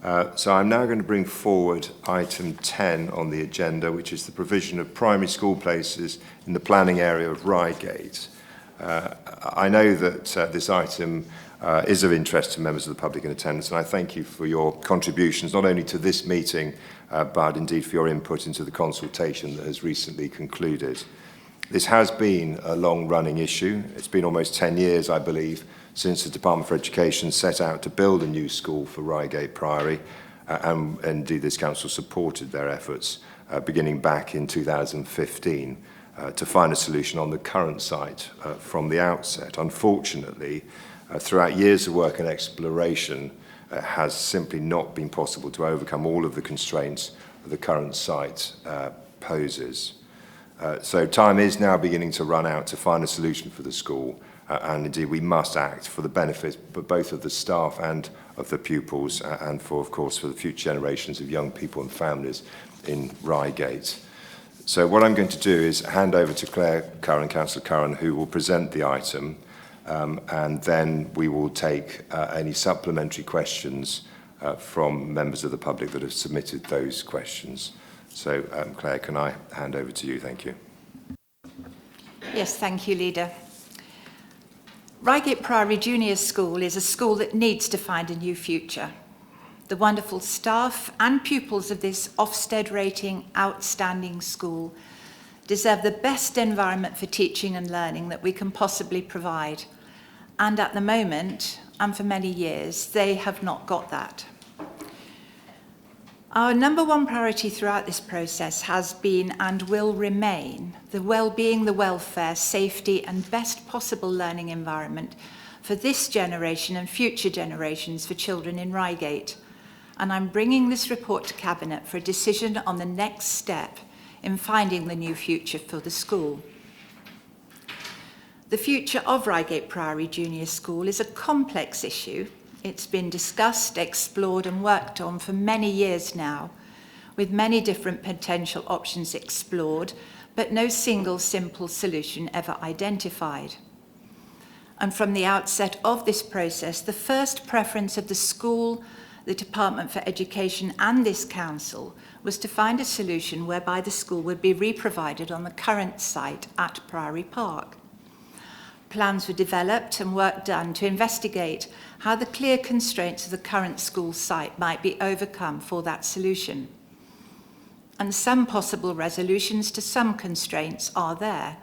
So I'm now going to bring forward item 10 on the agenda, which is the provision of primary school places in the planning area of Reigate. I know that this item is of interest to members of the public in attendance, and I thank you for your contributions, not only to this meeting, but indeed for your input into the consultation that has recently concluded. This has been a long-running issue. It's been almost 10 years, I believe, since the Department for Education set out to build a new school for Reigate Priory, and indeed this council supported their efforts beginning back in 2015 to find a solution on the current site from the outset. Unfortunately, throughout years of work and exploration, it has simply not been possible to overcome all of the constraints that the current site poses. So time is now beginning to run out to find a solution for the school, and indeed we must act for the benefit both of the staff and of the pupils, and for, of course, for the future generations of young people and families in Reigate. So what I'm going to do is hand over to Councillor Curran, who will present the item, and then we will take any supplementary questions from members of the public that have submitted those questions. So, Claire, can I hand over to you? Thank you. Yes, thank you, Leader. Reigate Priory Junior School is a school that needs to find a new future. The wonderful staff and pupils of this Ofsted rating outstanding school deserve the best environment for teaching and learning that we can possibly provide. And at the moment, and for many years, they have not got that. Our number one priority throughout this process has been and will remain the well-being, the welfare, safety and best possible learning environment for this generation and future generations for children in Reigate. And I'm bringing this report to Cabinet for a decision on the next step in finding the new future for the school. The future of Reigate Priory Junior School is a complex issue. It's been discussed, explored and worked on for many years now, with many different potential options explored, but no single simple solution ever identified. And from the outset of this process, the first preference of the school, the Department for Education and this council was to find a solution whereby the school would be reprovided on the current site at Priory Park. Plans were developed and work done to investigate how the clear constraints of the current school site might be overcome for that solution. And some possible resolutions to some constraints are there,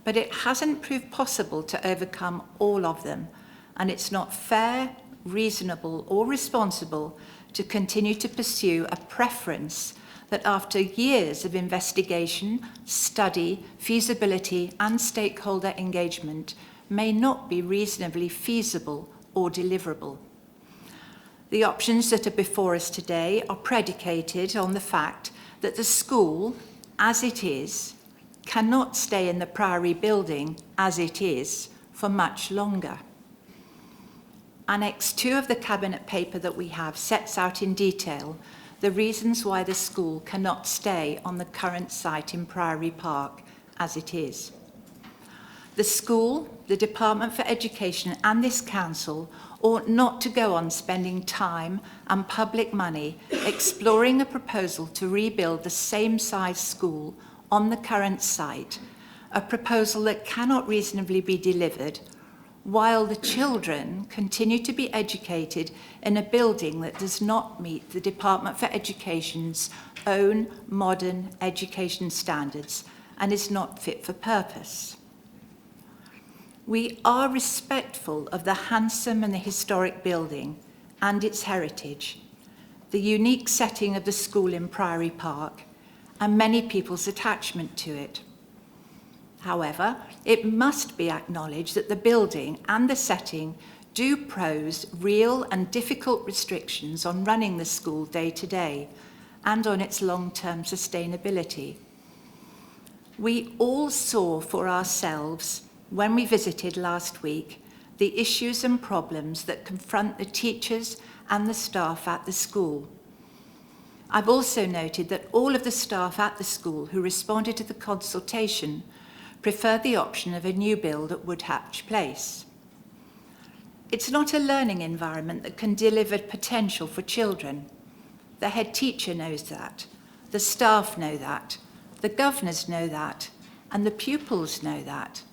but it hasn't proved possible to overcome all of them, and it's not fair, reasonable or responsible to continue to pursue a preference that after years of investigation, study, feasibility and stakeholder engagement may not be reasonably feasible or deliverable. The options that are before us today are predicated on the fact that the school, as it is, cannot stay in the Priory building as it is for much longer. Annex 2 of the Cabinet paper that we have sets out in detail the reasons why the school cannot stay on the current site in Priory Park as it is. The school, the Department for Education and this council ought not to go on spending time and public money exploring a proposal to rebuild the same size school on the current site, a proposal that cannot reasonably be delivered, while the children continue to be educated in a building that does not meet the Department for Education's own modern education standards and is not fit for purpose. We are respectful of the handsome and the historic building and its heritage, the unique setting of the school in Priory Park, and many people's attachment to it. However, it must be acknowledged that the building and the setting do pose real and difficult restrictions on running the school day to day and on its long-term sustainability. We all saw for ourselves, when we visited last week, the issues and problems that confront the teachers and the staff at the school. I've also noted that all of the staff at the school who responded to the consultation preferred the option of a new build at Woodhatch Place. It's not a learning environment that can deliver potential for children. The head teacher knows that. The staff know that. The governors know that. And the pupils know that.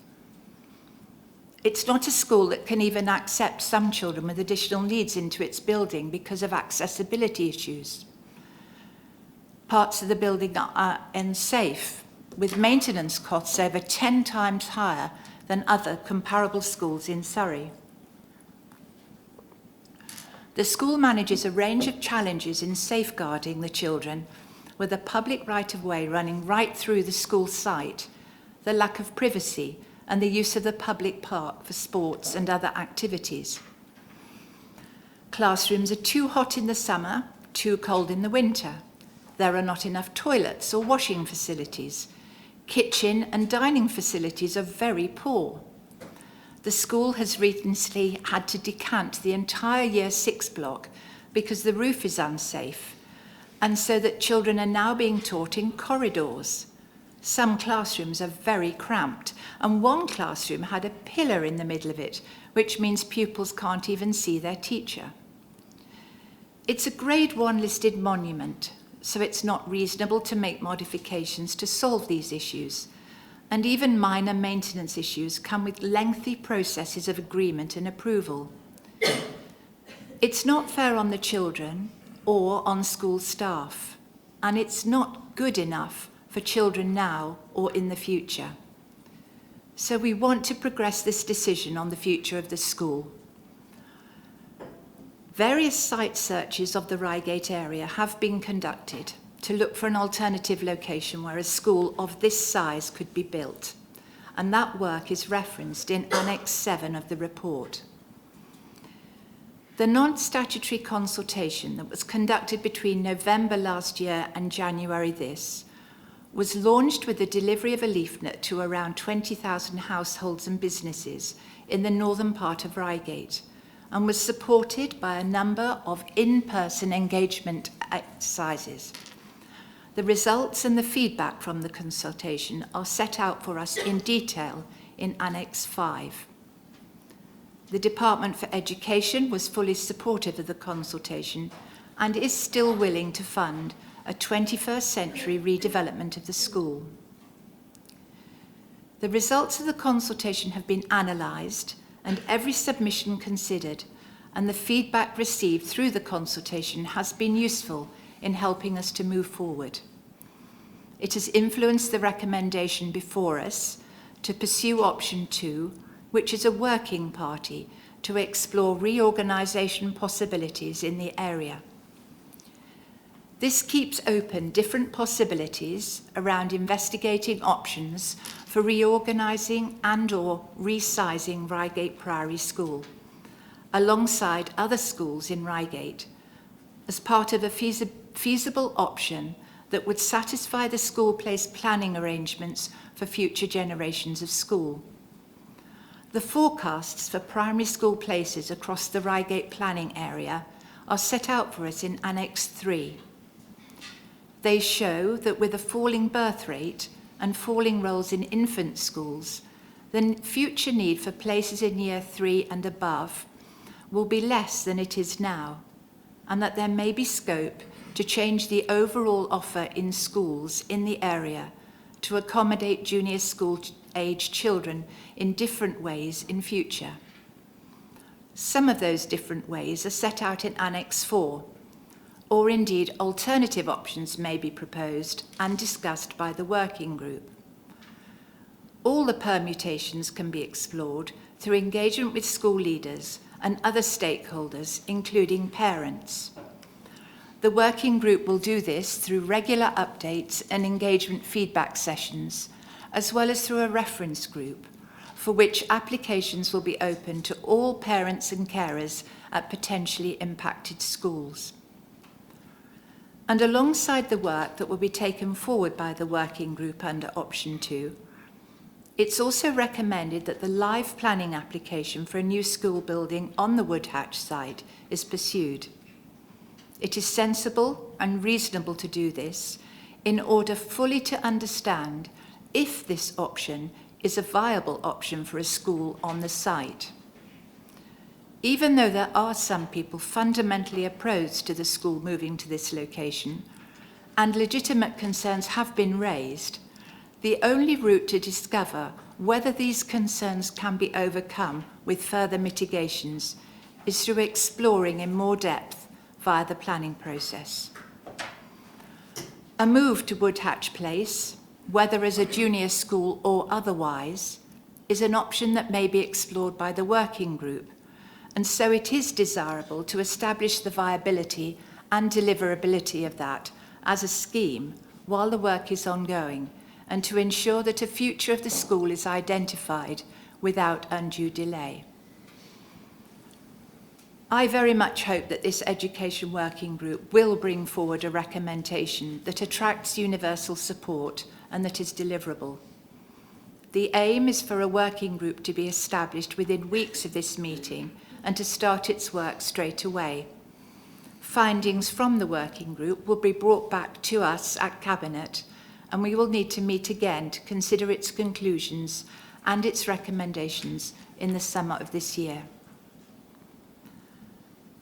It's not a school that can even accept some children with additional needs into its building because of accessibility issues. Parts of the building are unsafe, with maintenance costs over 10 times higher than other comparable schools in Surrey. The school manages a range of challenges in safeguarding the children, with a public right-of-way running right through the school site, the lack of privacy, and the use of the public park for sports and other activities. Classrooms are too hot in the summer, too cold in the winter. There are not enough toilets or washing facilities. Kitchen and dining facilities are very poor. The school has recently had to decant the entire Year 6 block because the roof is unsafe, and so that children are now being taught in corridors. Some classrooms are very cramped, and one classroom had a pillar in the middle of it, which means pupils can't even see their teacher. It's a Grade 1 listed monument, so it's not reasonable to make modifications to solve these issues, and even minor maintenance issues come with lengthy processes of agreement and approval. It's not fair on the children or on school staff, and it's not good enough for children now or in the future. So we want to progress this decision on the future of the school. Various site searches of the Reigate area have been conducted to look for an alternative location where a school of this size could be built, and that work is referenced in Annex 7 of the report. The non-statutory consultation that was conducted between November last year and January this was launched with the delivery of a leaflet to around 20,000 households and businesses in the northern part of Reigate, and was supported by a number of in-person engagement exercises. The results and the feedback from the consultation are set out for us in detail in Annex 5. The Department for Education was fully supportive of the consultation and is still willing to fund a 21st century redevelopment of the school. The results of the consultation have been analysed and every submission considered, and the feedback received through the consultation has been useful in helping us to move forward. It has influenced the recommendation before us to pursue option 2, which is a working party to explore reorganisation possibilities in the area. This keeps open different possibilities around investigating options for reorganising and/or resizing Reigate Priory School, alongside other schools in Reigate, as part of a feasible option that would satisfy the school place planning arrangements for future generations of school. The forecasts for primary school places across the Reigate planning area are set out for us in Annex 3. They show that with a falling birth rate and falling roles in infant schools, the future need for places in Year 3 and above will be less than it is now, and that there may be scope to change the overall offer in schools in the area to accommodate junior school age children in different ways in future. Some of those different ways are set out in Annex 4, or indeed alternative options may be proposed and discussed by the working group. All the permutations can be explored through engagement with school leaders and other stakeholders, including parents. The working group will do this through regular updates and engagement feedback sessions, as well as through a reference group, for which applications will be open to all parents and carers at potentially impacted schools. And alongside the work that will be taken forward by the working group under option 2, it's also recommended that the live planning application for a new school building on the Woodhatch site is pursued. It is sensible and reasonable to do this in order fully to understand if this option is a viable option for a school on the site. Even though there are some people fundamentally opposed to the school moving to this location, and legitimate concerns have been raised, the only route to discover whether these concerns can be overcome with further mitigations is through exploring in more depth via the planning process. A move to Woodhatch Place, whether as a junior school or otherwise, is an option that may be explored by the working group, and so it is desirable to establish the viability and deliverability of that as a scheme while the work is ongoing, and to ensure that a future of the school is identified without undue delay. I very much hope that this education working group will bring forward a recommendation that attracts universal support and that is deliverable. The aim is for a working group to be established within weeks of this meeting and to start its work straight away. Findings from the working group will be brought back to us at Cabinet, and we will need to meet again to consider its conclusions and its recommendations in the summer of this year.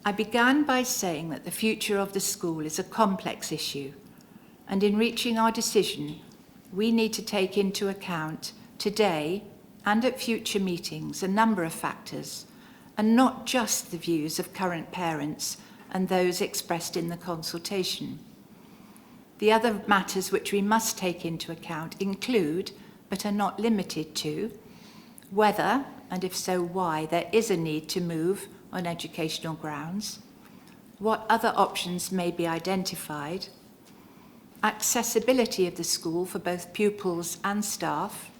I began by saying that the future of the school is a complex issue, and in reaching our decision, we need to take into account today and at future meetings a number of factors, and not just the views of current parents and those expressed in the consultation. The other matters which we must take into account include, but are not limited to, whether, and if so why, there is a need to move on educational grounds, what other options may be identified, accessibility of the school for both pupils and staff,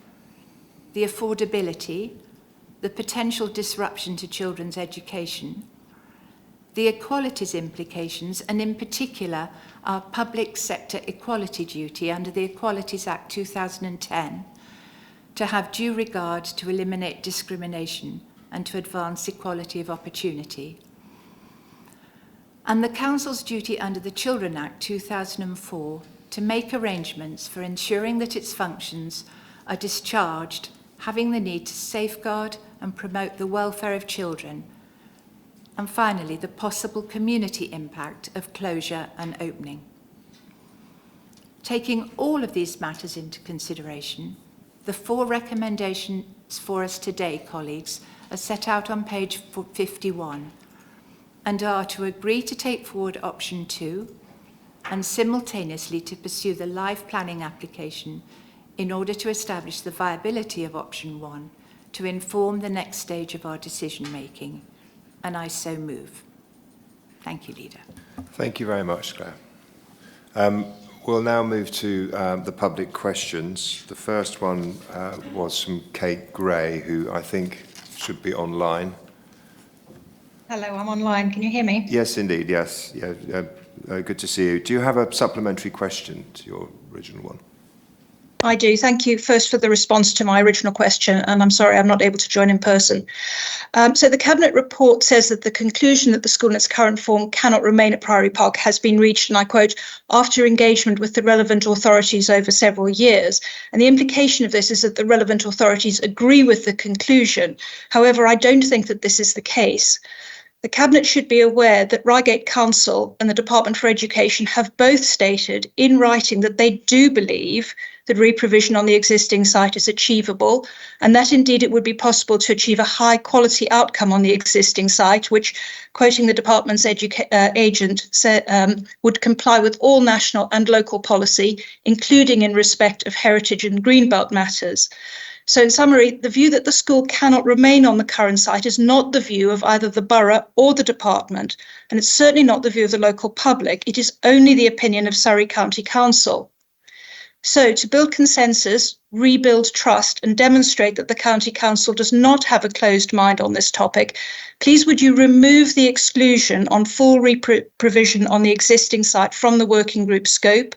the affordability, the potential disruption to children's education, the equalities implications, and in particular, our public sector equality duty under the Equalities Act 2010 to have due regard to eliminate discrimination and to advance equality of opportunity. And the Council's duty under the Children Act 2004 to make arrangements for ensuring that its functions are discharged, having the need to safeguard and promote the welfare of children. And finally, the possible community impact of closure and opening. Taking all of these matters into consideration, the 4 recommendations for us today, colleagues, are set out on page 51 and are to agree to take forward option 2 and simultaneously to pursue the live planning application in order to establish the viability of option 1 to inform the next stage of our decision making. And I so move. Thank you, Leader. Thank you very much, Claire. We'll now move to the public questions. The first one was from Kate Gray, who I think should be online. Hello, I'm online. Can you hear me? Yes, indeed, yes. Yeah, good to see you. Do you have a supplementary question to your original one? I do. Thank you first for the response to my original question, and I'm sorry I'm not able to join in person. So the Cabinet report says that the conclusion that the school in its current form cannot remain at Priory Park has been reached, and I quote, after engagement with the relevant authorities over several years. And the implication of this is that the relevant authorities agree with the conclusion. However, I don't think that this is the case. The Cabinet should be aware that Reigate Council and the Department for Education have both stated in writing that they do believe that reprovision on the existing site is achievable, and that indeed it would be possible to achieve a high quality outcome on the existing site, which, quoting the department's agent, would comply with all national and local policy, including in respect of heritage and greenbelt matters. So in summary, the view that the school cannot remain on the current site is not the view of either the borough or the department, and it's certainly not the view of the local public. It is only the opinion of Surrey County Council. So to build consensus, rebuild trust, and demonstrate that the County Council does not have a closed mind on this topic, please would you remove the exclusion on full reprovision on the existing site from the working group scope,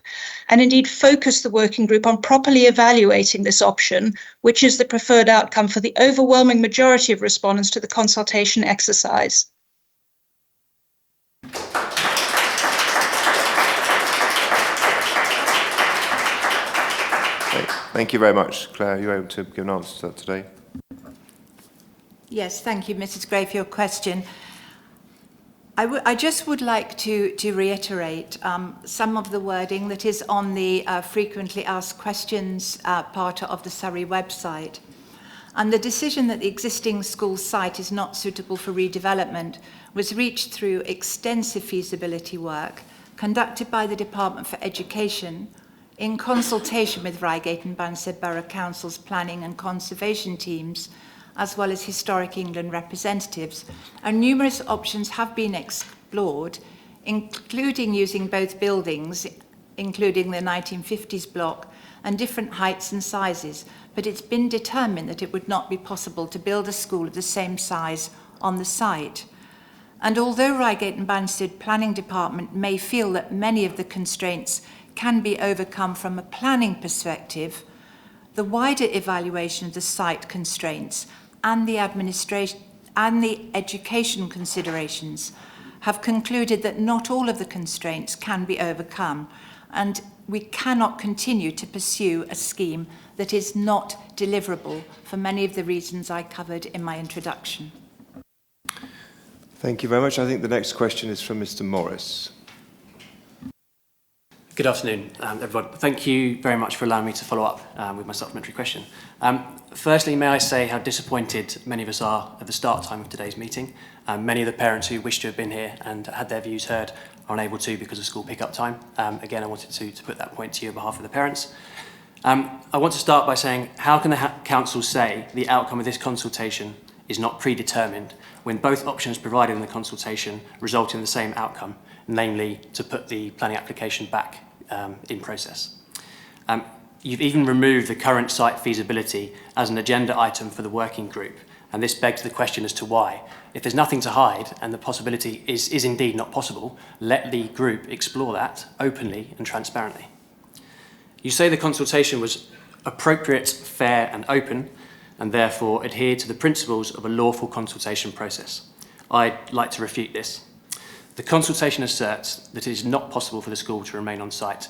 and indeed focus the working group on properly evaluating this option, which is the preferred outcome for the overwhelming majority of respondents to the consultation exercise. Thank you very much, Claire. Are you able to give an answer to that today? Yes, thank you, Mrs. Gray, for your question. I just would like to reiterate some of the wording that is on the frequently asked questions part of the Surrey website. And the decision that the existing school site is not suitable for redevelopment was reached through extensive feasibility work conducted by the Department for Education in consultation with Reigate and Banstead Borough Council's planning and conservation teams, as well as Historic England representatives, and numerous options have been explored, including using both buildings, including the 1950s block, and different heights and sizes, but it's been determined that it would not be possible to build a school of the same size on the site. And although Reigate and Banstead Planning Department may feel that many of the constraints can be overcome from a planning perspective, the wider evaluation of the site constraints and the administration and the education considerations have concluded that not all of the constraints can be overcome, and we cannot continue to pursue a scheme that is not deliverable for many of the reasons I covered in my introduction. Thank you very much. I think the next question is from Mr. Morris. Good afternoon, everyone. Thank you very much for allowing me to follow up with my supplementary question. Firstly, may I say how disappointed many of us are at the start time of today's meeting. Many of the parents who wish to have been here and had their views heard are unable to because of school pick-up time. Again, I wanted to put that point to you on behalf of the parents. I want to start by saying, how can the council say the outcome of this consultation is not predetermined when both options provided in the consultation result in the same outcome, namely to put the planning application back in process? You've even removed the current site feasibility as an agenda item for the working group, and this begs the question as to why. If there's nothing to hide and the possibility is indeed not possible, let the group explore that openly and transparently. You say the consultation was appropriate, fair and open, and therefore adhered to the principles of a lawful consultation process. I'd like to refute this. The consultation asserts that it is not possible for the school to remain on site.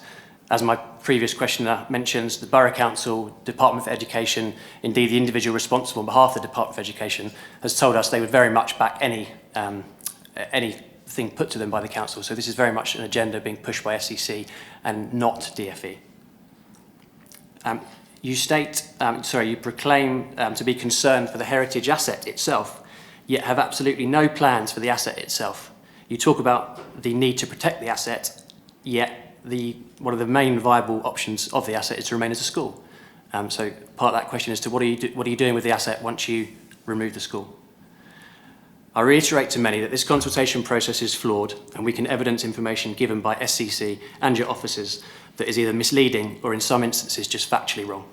As my previous questioner mentions, the Borough Council, Department for Education, indeed the individual responsible on behalf of the Department for Education, has told us they would very much back anything put to them by the Council. So this is very much an agenda being pushed by SEC and not DFE. You proclaim to be concerned for the heritage asset itself, yet have absolutely no plans for the asset itself. You talk about the need to protect the asset, yet one of the main viable options of the asset is to remain as a school. So part of that question is to what are you doing with the asset once you remove the school? I reiterate to many that this consultation process is flawed, and we can evidence information given by SCC and your officers that is either misleading or in some instances just factually wrong.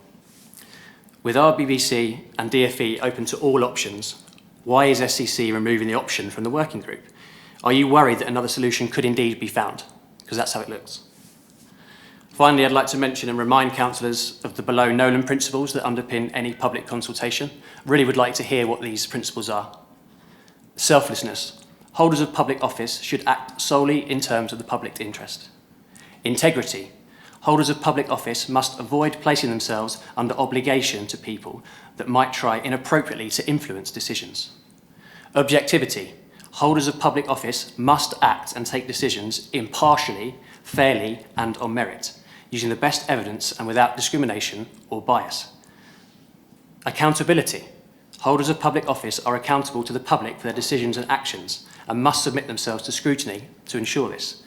With RBBC and DFE open to all options, why is SCC removing the option from the working group? Are you worried that another solution could indeed be found? Because that's how it looks. Finally, I'd like to mention and remind councillors of the below Nolan principles that underpin any public consultation. Really would like to hear what these principles are. Selflessness. Holders of public office should act solely in terms of the public interest. Integrity. Holders of public office must avoid placing themselves under obligation to people that might try inappropriately to influence decisions. Objectivity. Holders of public office must act and take decisions impartially, fairly and on merit, using the best evidence and without discrimination or bias. Accountability. Holders of public office are accountable to the public for their decisions and actions and must submit themselves to scrutiny to ensure this.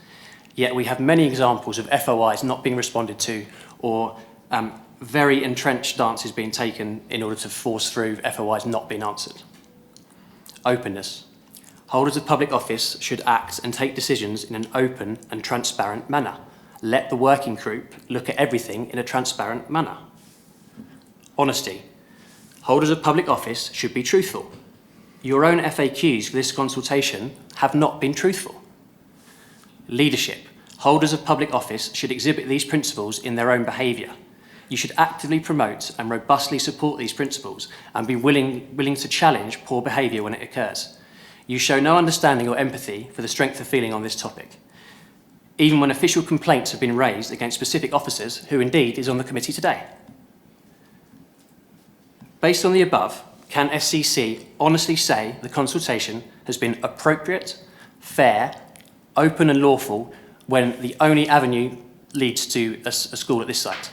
Yet we have many examples of FOIs not being responded to, or very entrenched stances being taken in order to force through FOIs not being answered. Openness. Holders of public office should act and take decisions in an open and transparent manner. Let the working group look at everything in a transparent manner. Honesty. Holders of public office should be truthful. Your own FAQs for this consultation have not been truthful. Leadership. Holders of public office should exhibit these principles in their own behaviour. You should actively promote and robustly support these principles and be willing to challenge poor behaviour when it occurs. You show no understanding or empathy for the strength of feeling on this topic, even when official complaints have been raised against specific officers who indeed is on the committee today. Based on the above, can SCC honestly say the consultation has been appropriate, fair, open and lawful when the only avenue leads to a school at this site?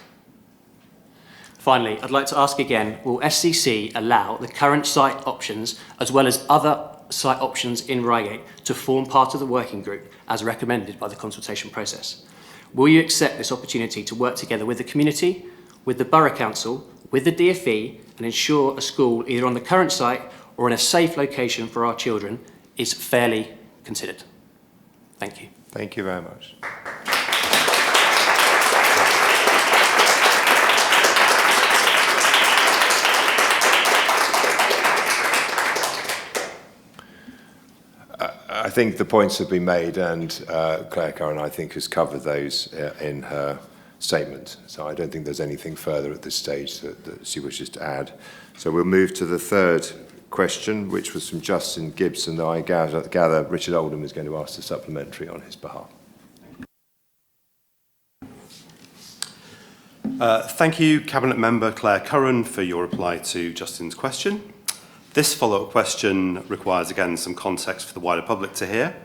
Finally, I'd like to ask again, will SCC allow the current site options as well as other site options in Reigate to form part of the working group as recommended by the consultation process? Will you accept this opportunity to work together with the community, with the Borough Council, with the DfE and ensure a school either on the current site or in a safe location for our children is fairly considered? Thank you. Thank you very much. I think the points have been made, and Claire Curran, I think, has covered those in her statement. So I don't think there's anything further at this stage that she wishes to add. So we'll move to the third question, which was from Justin Gibson. I gather Richard Oldham is going to ask the supplementary on his behalf. Thank you, Cabinet Member Claire Curran, for your reply to Justin's question. This follow-up question requires, again, some context for the wider public to hear.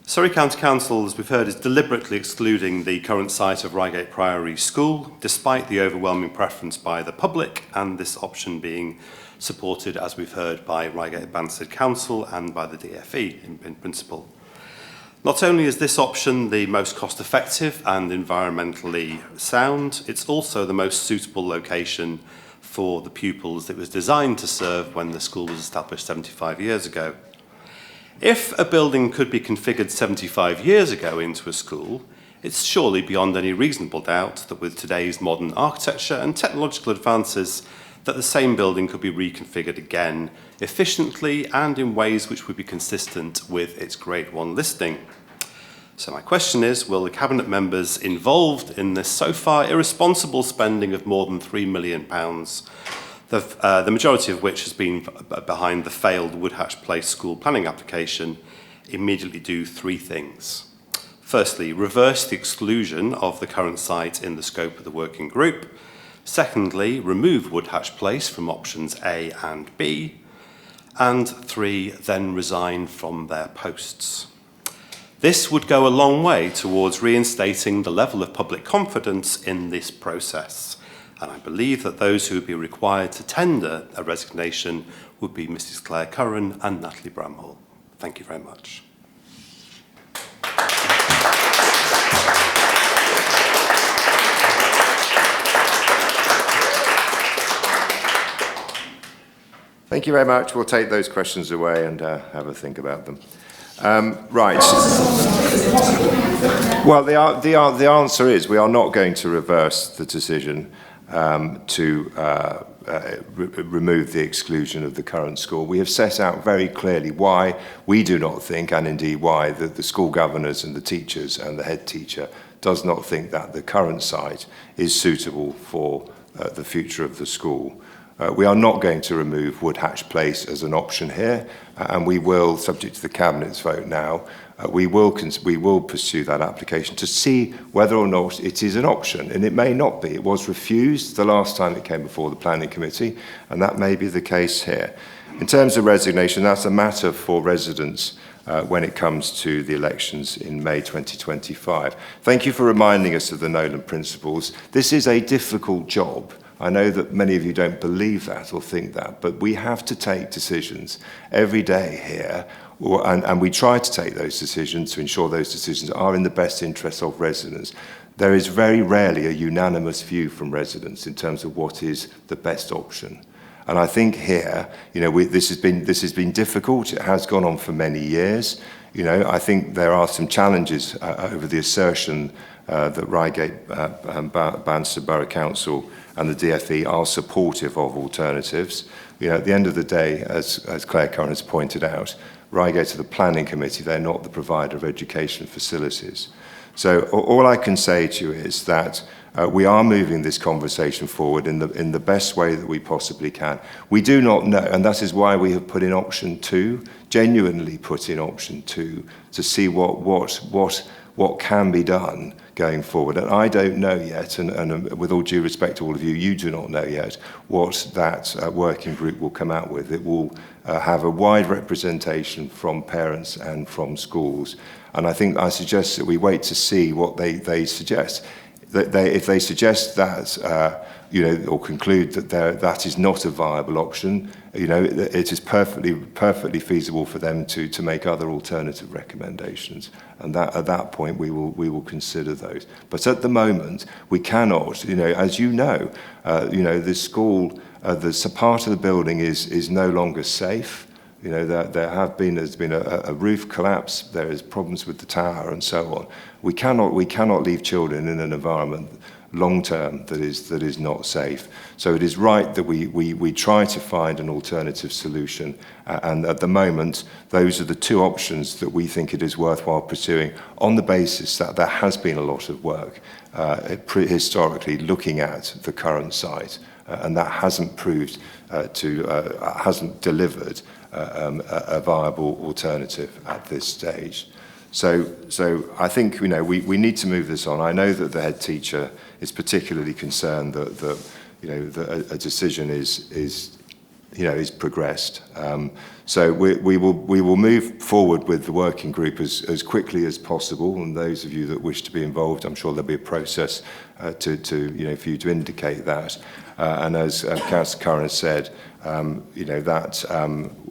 Surrey County Council, as we've heard, is deliberately excluding the current site of Reigate Priory School, despite the overwhelming preference by the public, and this option being supported, as we've heard, by Reigate Banstead Council and by the DfE in principle. Not only is this option the most cost-effective and environmentally sound, it's also the most suitable location for the pupils that it was designed to serve when the school was established 75 years ago. If a building could be configured 75 years ago into a school, it's surely beyond any reasonable doubt that with today's modern architecture and technological advances, that the same building could be reconfigured again efficiently and in ways which would be consistent with its Grade 1 listing. So my question is, will the Cabinet members involved in this so far irresponsible spending of more than £3 million, the majority of which has been behind the failed Woodhatch Place school planning application, immediately do three things? Firstly, reverse the exclusion of the current site in the scope of the working group. Secondly, remove Woodhatch Place from options A and B. And three, then resign from their posts. This would go a long way towards reinstating the level of public confidence in this process. And I believe that those who would be required to tender a resignation would be Mrs. Claire Curran and Natalie Bramhall. Thank you very much. Thank you very much. We'll take those questions away and have a think about them. Right. Well, the answer is we are not going to reverse the decision to remove the exclusion of the current school. We have set out very clearly why we do not think, and indeed why the school governors and the teachers and the head teacher does not think that the current site is suitable for the future of the school. We are not going to remove Woodhatch Place as an option here, and we will, subject to the Cabinet's vote now, we will pursue that application to see whether or not it is an option, and it may not be. It was refused the last time it came before the Planning Committee, and that may be the case here. In terms of resignation, that's a matter for residents when it comes to the elections in May 2025. Thank you for reminding us of the Nolan Principles. This is a difficult job. I know that many of you don't believe that or think that, but we have to take decisions every day here, and we try to take those decisions to ensure those decisions are in the best interest of residents. There is very rarely a unanimous view from residents in terms of what is the best option. And I think here, this has been difficult. It has gone on for many years. I think there are some challenges over the assertion that Reigate Banstead Borough Council and the DfE are supportive of alternatives. At the end of the day, as Claire Curran has pointed out, Reigate are the planning committee, they're not the provider of education facilities. So all I can say to you is that we are moving this conversation forward in the best way that we possibly can. We do not know, and that is why we have put in option 2, genuinely put in option 2, to see what can be done going forward. And I don't know yet, and with all due respect to all of you, you do not know yet what that working group will come out with. It will have a wide representation from parents and from schools. And I suggest that we wait to see what they suggest. If they suggest that, or conclude that that is not a viable option, it is perfectly feasible for them to make other alternative recommendations, and at that point we will consider those. But at the moment, we cannot, as you know, the school, the part of the building is no longer safe. There's been a roof collapse, there is problems with the tower and so on. We cannot leave children in an environment long term that is not safe. So it is right that we try to find an alternative solution, and at the moment those are the 2 options that we think it is worthwhile pursuing, on the basis that there has been a lot of work historically looking at the current site, and that hasn't proved hasn't delivered a viable alternative at this stage. So I think we need to move this on. I know that the head teacher is particularly concerned that a decision is progressed. So we will move forward with the working group as quickly as possible. And those of you that wish to be involved, I'm sure there'll be a process for you to indicate that. And as Councillor Curran has said, that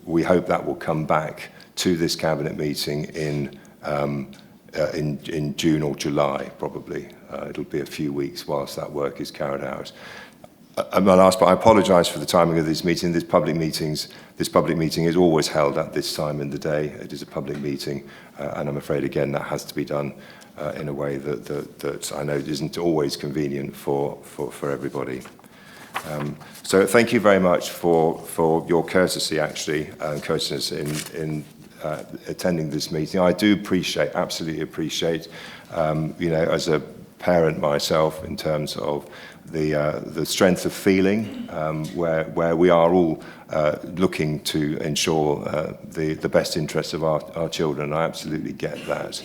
we hope that will come back to this cabinet meeting in June or July, probably. It'll be a few weeks whilst that work is carried out. But I apologise for the timing of this meeting. This public meeting is always held at this time in the day. It is a public meeting, and I'm afraid again that has to be done in a way that I know isn't always convenient for everybody. So thank you very much for your courtesy, actually, and courteousness in attending this meeting. I do absolutely appreciate, as a parent myself, in terms of the strength of feeling, where we are all looking to ensure the best interests of our children. I absolutely get that.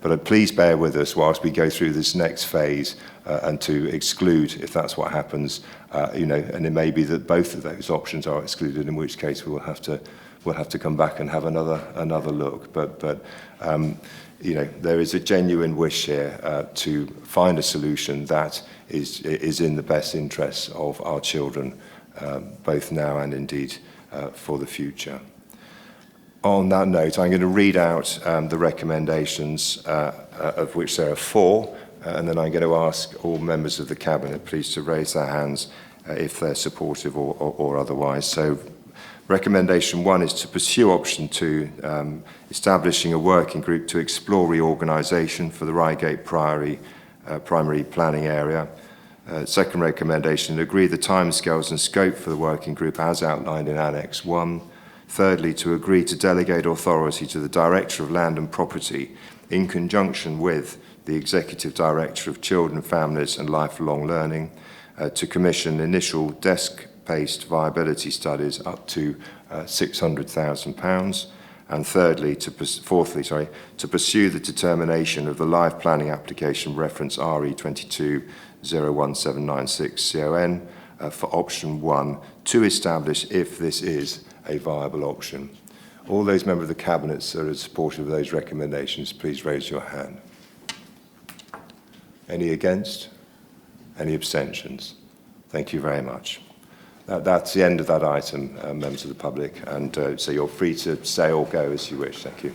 But please bear with us whilst we go through this next phase, and to exclude, if that's what happens, and it may be that both of those options are excluded, in which case we'll have to come back and have another look. But there is a genuine wish here to find a solution that is in the best interests of our children, both now and indeed for the future. On that note, I'm going to read out the recommendations, of which there are 4, and then I'm going to ask all members of the Cabinet please to raise their hands if they're supportive or otherwise. So recommendation 1 is to pursue option 2, establishing a working group to explore reorganisation for the Reigate Priory primary planning area. Second recommendation, agree the timescales and scope for the working group as outlined in Annex 1. Thirdly, to agree to delegate authority to the Director of Land and Property in conjunction with the Executive Director of Children, Families and Lifelong Learning to commission initial desk-based viability studies up to £600,000. And fourthly, to pursue the determination of the live planning application reference RE22 01796 CON for option 1 to establish if this is a viable option. All those members of the Cabinet that are supportive of those recommendations, please raise your hand. Any against? Any abstentions? Thank you very much. That's the end of that item, members of the public, and so you're free to say or go as you wish. Thank you.